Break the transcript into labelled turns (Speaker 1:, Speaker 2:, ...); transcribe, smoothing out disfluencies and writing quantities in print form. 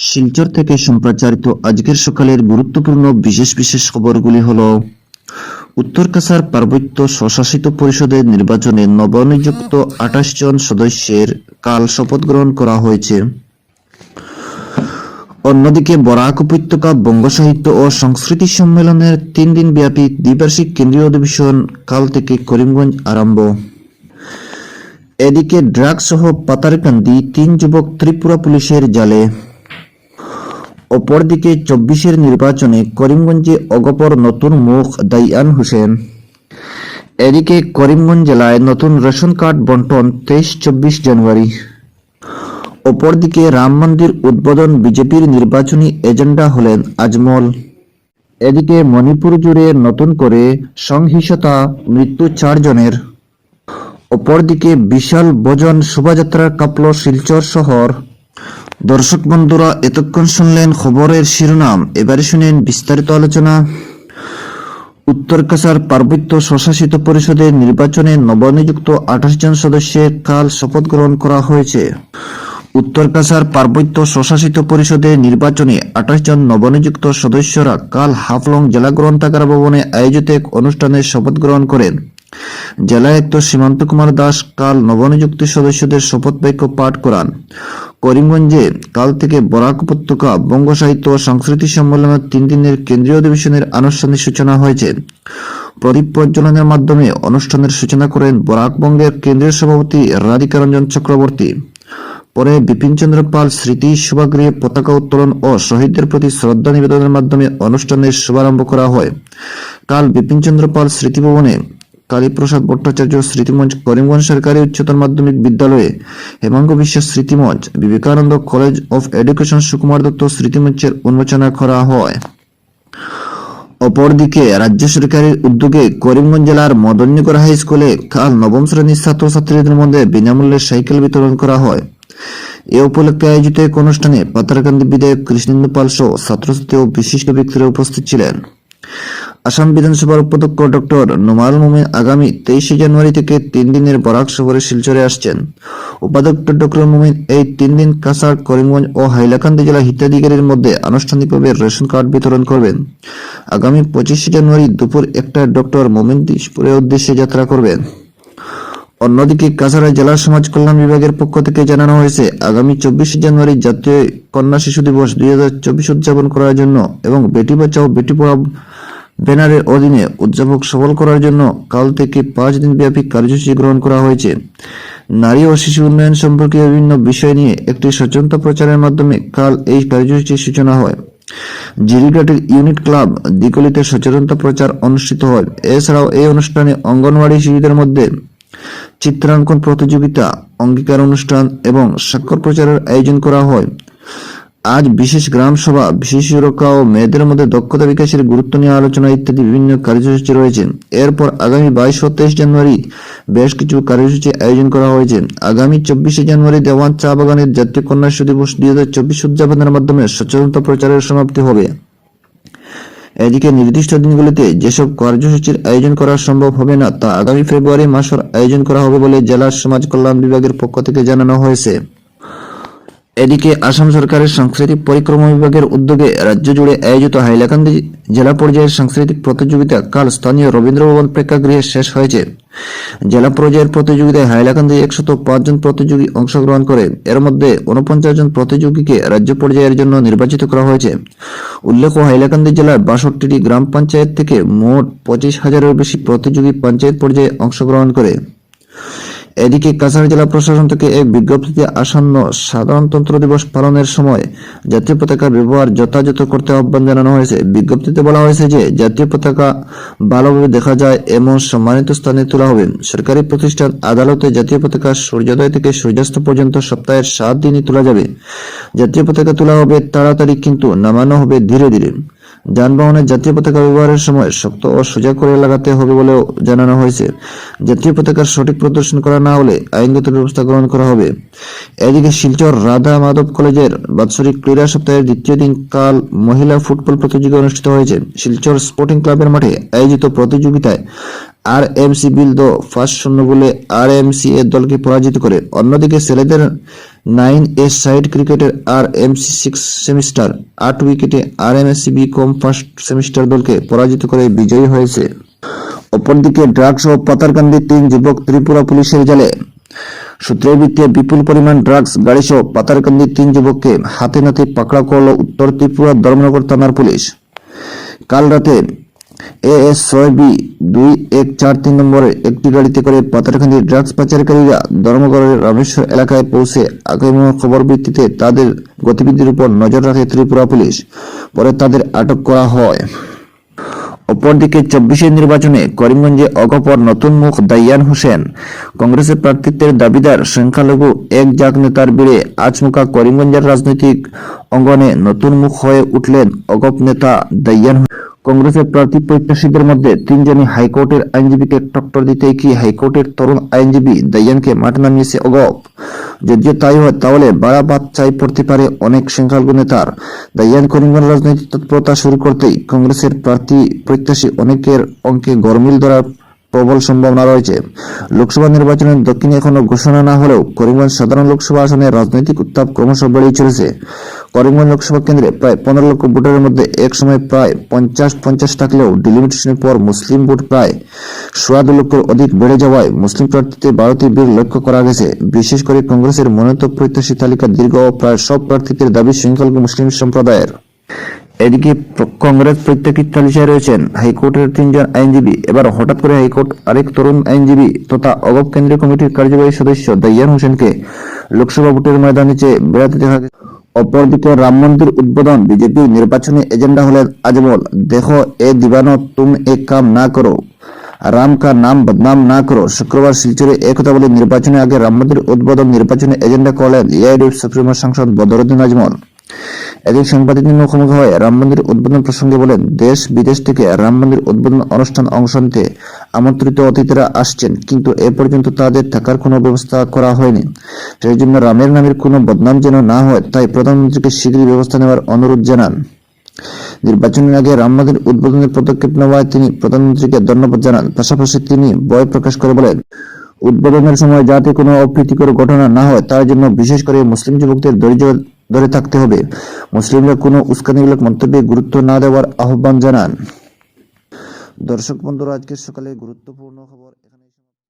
Speaker 1: শিলচর থেকে সম্প্রচারিত আজকের সকালের গুরুত্বপূর্ণ বিশেষ খবরগুলি হলো: উত্তর কাছাড় পার্বত্য স্বশাসিত পরিষদের নির্বাচনে নবনিযুক্ত 28 জন সদস্যের কাল শপথ গ্রহণ করা হয়েছে। অন্যদিকে বরাক উপত্যকা বঙ্গ সাহিত্য ও সংস্কৃতি সম্মেলনের 3 দিন ব্যাপী দ্বিবার্ষিক কেন্দ্রীয় অধিবেশন কাল থেকে করিমগঞ্জ আরম্ভ। এদিকে ড্রাগ সহ পাতারকান্দি 3 যুবক ত্রিপুরা পুলিশের জালে। অপরদিকে 24-এর নির্বাচনে করিমগঞ্জে অগপর নতুন মুখ দাইয়ান হোসেন। এদিকে করিমগঞ্জ জেলায় নতুন রেশন কার্ড বন্টন 23-24 জানুয়ারি। অপরদিকে রাম মন্দির উদ্বোধন বিজেপির নির্বাচনী এজেন্ডা হলেন আজমল। এদিকে মণিপুর জুড়ে নতুন করে সহিংসতা, মৃত্যু 4 জনের। অপরদিকে বিশাল ভোজন শোভাযাত্রার কাঁপল শিলচর শহর। দর্শক বন্ধুরা, এতক্ষণ শুনলেন খবরের শিরোনাম, এবারে শুনেন বিস্তারিত আলোচনা। উত্তর কাছাড় পার্বত্য স্বশাসিত পরিষদের নির্বাচনে নবনিযুক্ত 28 জন সদস্যের কাল শপথ গ্রহণ করা হয়েছে। উত্তর কাছাড় পার্বত্য স্বশাসিত পরিষদের নির্বাচনে 28 জন নবনিযুক্ত সদস্যরা কাল হাফলং জেলা গ্রন্থাগার ভবনে আয়োজিত এক অনুষ্ঠানে শপথ গ্রহণ করেন। জেলায়ুক্ত সীমান্ত কুমার দাস কাল নবনিযুক্ত সদস্যদের শপথ বাক্য পাঠ করান। করিমগঞ্জে কাল থেকে বরাক উপত্যকা বঙ্গ সাহিত্য ও সংস্কৃতি সম্মেলনের 3 দিনের কেন্দ্রীয় অধিবেশনের আনুষ্ঠানিক সূচনা হয়েছে। প্রদীপ প্রজ্বলনের মাধ্যমে অনুষ্ঠানের সূচনা করেন বরাক বঙ্গের কেন্দ্রীয় সভাপতি রাধিকা রঞ্জন চক্রবর্তী। পরে বিপিন চন্দ্র পাল স্মৃতি সভাগৃহে পতাকা উত্তোলন ও শহীদদের প্রতি শ্রদ্ধা নিবেদনের মাধ্যমে অনুষ্ঠানের শুভারম্ভ করা হয়। কাল বিপিন চন্দ্র পাল স্মৃতি ভবনে কালীপ্রসাদ ভট্টাচার্য স্মৃতিমঞ্চ, করিমগঞ্জ সরকারি উচ্চতর মাধ্যমিক বিদ্যালয়ে হেমাঙ্গ বিশ্বাস স্মৃতিমঞ্চ, Vivekananda college of education Sukumar Dutta স্মৃতিমঞ্চের উন্মোচনা করা হয়। অপরদিকে রাজ্য সরকারের উদ্যোগে করিমগঞ্জ জেলার মদননগর হাই স্কুলে কাল নবম শ্রেণীর ছাত্রছাত্রীদের মধ্যে বিনামূল্যে সাইকেল বিতরণ করা হয়। এ উপলক্ষে আয়োজিত এক অনুষ্ঠানে পাতারকান্দি বিধায়ক কৃষ্ণেন্দু পাল সহ ছাত্রছাত্রী ও বিশিষ্ট ব্যক্তিরা উপস্থিত ছিলেন। আসাম বিধানসভার উপাধ্যক্ষ ডক্টর নোমারুল মুমিন আগামী 23 জানুয়ারি থেকে 3 দিনের বরাক সফরে শিলচরে আসছেন। উপাধ্যক্ষ ডক্টর মুমিন এই 3 দিন কাছাড়, করিমগঞ্জ ও হাইলাকান্দি জেলা হিতাধিকারীর মধ্যে আনুষ্ঠানিকভাবে রেশন কার্ড বিতরণ করবেন। আগামী 25 জানুয়ারি দুপুর 1টায় ডক্টর মুমিন দিশপুরের উদ্দেশ্যে যাত্রা করবেন। অন্যদিকে কাছাড় জেলা সমাজ কল্যাণ বিভাগের পক্ষ থেকে জানানো হয়েছে, আগামী 24 জানুয়ারি জাতীয় কন্যা শিশু দিবস 2024 উদযাপন করার জন্য এবং বেটি বাঁচাও বেটি পড়াও ব্যানারের অধীনে উদযাপক সফল করার জন্য কাল থেকে 5 দিন ব্যাপী কার্যসূচি গ্রহণ করা হয়েছে। নারী ও শিশু উন্নয়ন সম্পর্কিত বিভিন্ন বিষয় নিয়ে একটি সচেতনতা প্রচারের মাধ্যমে কাল এই কার্যসূচির সূচনা হয়। জিরিঘাটের ইউনিট ক্লাব দিকলিতে সচেতনতা প্রচার অনুষ্ঠিত হয়। এছাড়াও এই অনুষ্ঠানে অঙ্গনওয়াড়ি শিশুদের মধ্যে চিত্রাঙ্কন প্রতিযোগিতা, অঙ্গীকার অনুষ্ঠান এবং স্বাক্ষর প্রচারের আয়োজন করা হয়। আজ বিশেষ গ্রাম সভা, বিশেষ সুরক্ষা ও মেয়েদের মধ্যে দক্ষতা বিকাশের গুরুত্ব নিয়ে আলোচনা ইত্যাদি বিভিন্ন কার্যসূচি রয়েছে। এরপর আগামী 22 ও 23 জানুয়ারি বেশ কিছু কার্যসূচি আয়োজন করা হয়েছে। আগামী 24 জানুয়ারি দেওয়ান চা বাগানের জাতীয় কন্যা শিশু দিবস 2024 উদযাপনের মাধ্যমে সচেতনতা প্রচারের সমাপ্তি হবে। এদিকে নির্দিষ্ট দিনগুলিতে যেসব কার্যসূচির আয়োজন করা সম্ভব হবে না তা আগামী ফেব্রুয়ারি মাসের আয়োজন করা হবে বলে জেলা সমাজ কল্যাণ বিভাগের পক্ষ থেকে জানানো হয়েছে। এদিকে আসাম সরকারের সাংস্কৃতিক পরিক্রমা বিভাগের উদ্যোগে রাজ্য জুড়ে আয়োজিত হাইলাকান্দি জেলা পর্যায়ের সাংস্কৃতিক প্রতিযোগিতা কাল স্থানীয় রবীন্দ্র ভবন প্রেক্ষাগৃহে শেষ হয়েছে। জেলা পর্যায়ের প্রতিযোগিতায় হাইলাকান্দি 105 জন প্রতিযোগী অংশগ্রহণ করে। এর মধ্যে 49 জন প্রতিযোগীকে রাজ্য পর্যায়ের জন্য নির্বাচিত করা হয়েছে। উল্লেখ্য, হাইলাকান্দি জেলার 62টি গ্রাম পঞ্চায়েত থেকে মোট 25,000-এর বেশি প্রতিযোগী পঞ্চায়েত পর্যায়ে অংশগ্রহণ করে। এদিকে কাছাড় জেলা প্রশাসন থেকে এক বিজ্ঞপ্তিতে আসন্ন সাধারণতন্ত্র দিবস পালনের সময় জাতীয় পতাকা ব্যবহার যথাযথ করতে আহ্বান জানানো হয়েছে। বিজ্ঞপ্তিতে বলা হয়েছে যে জাতীয় পতাকা ভালোভাবে দেখা যায় এমন সম্মানিত স্থানে তোলা হবে। সরকারি প্রতিষ্ঠান, আদালতে জাতীয় পতাকা সূর্যোদয় থেকে সূর্যাস্ত পর্যন্ত সপ্তাহের 7 দিনই তোলা যাবে। জাতীয় পতাকা তোলা হবে তাড়াতাড়ি, কিন্তু নামানো হবে ধীরে ধীরে। যানবাহনে জাতীয় পতাকা ব্যবহারের সময় শক্ত ও সোজা করে লাগাতে হবে বলেও জানানো হয়েছে। জাতীয় পতাকার সঠিক প্রদর্শন করা না হলে আইনগত ব্যবস্থা গ্রহণ করা হবে। এদিকে শিলচর রাধা মাধব কলেজের বাৎসরিক ক্রীড়া সপ্তাহের দ্বিতীয় দিন কাল মহিলা ফুটবল প্রতিযোগিতা অনুষ্ঠিত হয়েছে। শিলচর স্পোর্টিং ক্লাবের মাঠে আয়োজিত প্রতিযোগিতায় আরএমসি বিলদ ফার্স্ট শূন্য গোলে আরএমসি এর দলকে পরাজিত করে। অন্যদিকে ছেলেদের 9A সাইড ক্রিকেটের আরএমসি 6 সেমিস্টার 8 উইকেটে আরএমসি বি কম ফার্স্ট সেমিস্টার দলকে পরাজিত করে বিজয়ী হয়েছে। অপরদিকে ড্রাগস ও পাতারকান্দি 3 যুবক ত্রিপুরা পুলিশের জালে। সূত্রের ভিত্তিতে বিপুল পরিমাণ ড্রাগস গাড়িসহ পাতারকান্দি 3 যুবককে হাতে নাতে পাকড়াও করল উত্তর ত্রিপুরা ধর্মনগর থানার পুলিশ। কাল রাতে AS 6B 2143 নম্বরের একটি গাড়িতে করে পাতারকান্দির ড্রাগস পাচারকারীরা ধর্মগড়ের রামেশ্বর এলাকায় পৌঁছে আগামী খবর ভিত্তিতে তাদের গতিবিধির উপর নজর রাখে ত্রিপুরা পুলিশ। পরে তাদের আটক করা হয়। অপরদিকে 24 নির্বাচনে করিমগঞ্জে অগপর নতুন মুখ দাইয়ান হোসেন। কংগ্রেসের প্রার্থিত্বের দাবিদার সংখ্যালঘু এক জাগ নেতার ভিড়ে আচমকা করিমগঞ্জের রাজনৈতিক অঙ্গনে নতুন মুখ হয়ে উঠলেন অগপ নেতা দাইয়ান। কংগ্রেসের প্রার্থী প্রত্যাশীদের মধ্যে 3 জনই হাইকোর্টের আইনজীবীকে টক্কর দিতে গিয়ে হাইকোর্টের তরুণ আইনজীবী দাইয়ানকে মাঠে নামিয়েছে অগপ। যদিও তাই হয় তাহলে বাড়াবাদ চাই পড়তে পারে অনেক সংখ্যালঘু নেতার। দাইয়ান করিমগঞ্জ রাজনৈতিক তৎপরতা শুরু করতেই কংগ্রেসের প্রার্থী প্রত্যাশী অনেকের অঙ্কে গরমিল ধরার প্রবল সম্ভাবনা রয়েছে। লোকসভা নির্বাচনের দক্ষিণে এখনো ঘোষণা না হলেও করিমগঞ্জ সাধারণ লোকসভা আসনে রাজনৈতিক উত্তাপ ক্রমশ বেড়েই চলেছে। করিমগঞ্জ লোকসভা কেন্দ্রে প্রায় 15 লক্ষ ভোটারের মধ্যে এক সময় প্রায় 50-50 থাকলেও ডিলিমিটেশনের পর মুসলিম ভোট প্রায় 2.5 লক্ষের অধিক বেড়ে যাওয়ায় মুসলিম প্রার্থীতে ভারতীয় ভিড় লক্ষ্য করা গেছে। বিশেষ করে কংগ্রেসের মনোনীত প্রত্যাশী তালিকা দীর্ঘ ও প্রায় সব প্রার্থীদের দাবি সংখ্যালঘু মুসলিম সম্প্রদায়ের। এদিকে কংগ্রেস প্রত্যেকের তালিকায় রয়েছেন হাইকোর্টের 3 জন আইনজীবী। এবার হঠাৎ করে হাইকোর্ট আরেক তরুণ আইনজীবী তথা অগপ কেন্দ্রীয় কমিটির কার্যবাহী সদস্য দাইয়ান হোসেনকে লোকসভা ভোটের ময়দানে বেড়াতে দেখা গেছে। অপরদিকে রাম মন্দির উদ্বোধন বিজেপি নির্বাচনী এজেন্ডা হলেন আজমল। দেখো এ দিবানো তুম এক কাম না করো, রাম কা নাম বদনাম না করো। শুক্রবার শিলচরে একথা বলে নির্বাচনের আগে রাম মন্দির উদ্বোধন নির্বাচনী এজেন্ডা করলেন এআইডিএফ সুপ্রিমো সাংসদ বদরুদ্দিন আজমল। এদিন সাংবাদিকদের মুখোমুখি হয়ে রাম মন্দির উদ্বোধন প্রসঙ্গে বলেন, দেশ বিদেশ থেকে রাম মন্দির উদ্বোধন অনুষ্ঠান অংশ নিতে আমন্ত্রিত অতিথিরা আসছেন, কিন্তু এ পর্যন্ত তাদের থাকার কোনো ব্যবস্থা করা হয়নি। সেই জন্য রামের নামের কোনো বদনাম যেন না হয় তাই প্রধানমন্ত্রীকে শীঘ্রই ব্যবস্থা নেওয়ার অনুরোধ জানান। নির্বাচনের আগে রাম মন্দির উদ্বোধনের পদক্ষেপ নেওয়ায় তিনি প্রধানমন্ত্রীকে ধন্যবাদ জানান। পাশাপাশি তিনি ভয় প্রকাশ করে বলেন, উদ্বোধনের সময় যাতে কোনো অপ্রীতিকর ঘটনা না হয় তার জন্য বিশেষ করে মুসলিম যুবকদের ধৈর্য ধরে থাকতে হবে। মুসলিমরা কোনো উস্কানিমূলক মন্তব্যে গুরুত্ব না দেওয়ার আহ্বান জানান। দর্শক বন্ধুরা, আজকের সকালে গুরুত্বপূর্ণ খবর।